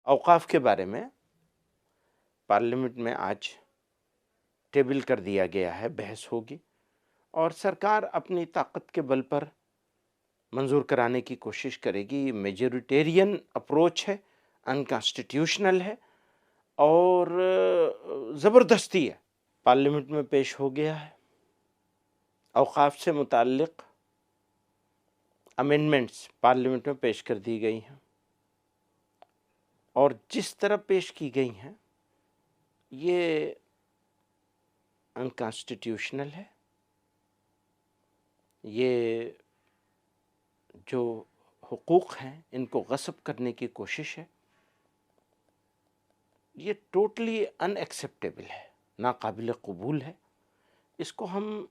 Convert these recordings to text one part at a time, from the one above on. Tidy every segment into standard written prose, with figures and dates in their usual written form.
اوقاف کے بارے میں پارلیمنٹ میں آج ٹیبل کر دیا گیا ہے، بحث ہوگی اور سرکار اپنی طاقت کے بل پر منظور کرانے کی کوشش کرے گی۔ میجورٹیرین اپروچ ہے، انکانسٹیٹیوشنل ہے اور زبردستی ہے۔ پارلیمنٹ میں پیش ہو گیا ہے، اوقاف سے متعلق امینڈمنٹس پارلیمنٹ میں پیش کر دی گئی ہیں اور جس طرح پیش کی گئی ہیں یہ انکانسٹیٹیوشنل ہے۔ یہ جو حقوق ہیں ان کو غصب کرنے کی کوشش ہے، یہ ٹوٹلی ان ایکسیپٹیبل ہے، ناقابل قبول ہے۔ اس کو ہم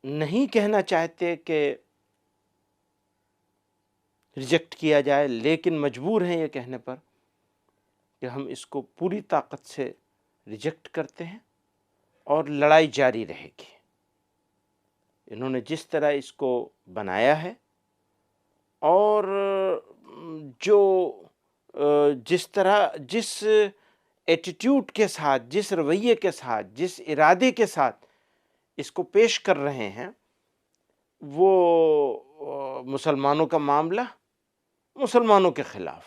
نہیں کہنا چاہتے کہ ریجیکٹ کیا جائے، لیکن مجبور ہیں یہ کہنے پر کہ ہم اس کو پوری طاقت سے ریجیکٹ کرتے ہیں اور لڑائی جاری رہے گی۔ انہوں نے جس طرح اس کو بنایا ہے اور جس ایٹیٹیوڈ کے ساتھ، جس رویے کے ساتھ، جس ارادے کے ساتھ اس کو پیش کر رہے ہیں، وہ مسلمانوں کا معاملہ مسلمانوں کے خلاف۔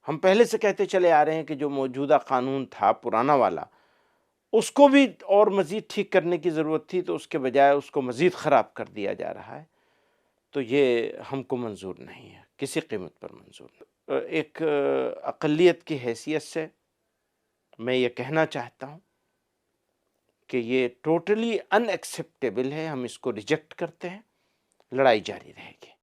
ہم پہلے سے کہتے چلے آ رہے ہیں کہ جو موجودہ قانون تھا پرانا والا، اس کو بھی اور مزید ٹھیک کرنے کی ضرورت تھی، تو اس کے بجائے اس کو مزید خراب کر دیا جا رہا ہے۔ تو یہ ہم کو منظور نہیں ہے، کسی قیمت پر منظور نہیں۔ ایک اقلیت کی حیثیت سے میں یہ کہنا چاہتا ہوں کہ یہ ٹوٹلی ان ایکسیپٹیبل ہے، ہم اس کو ریجیکٹ کرتے ہیں، لڑائی جاری رہے گی۔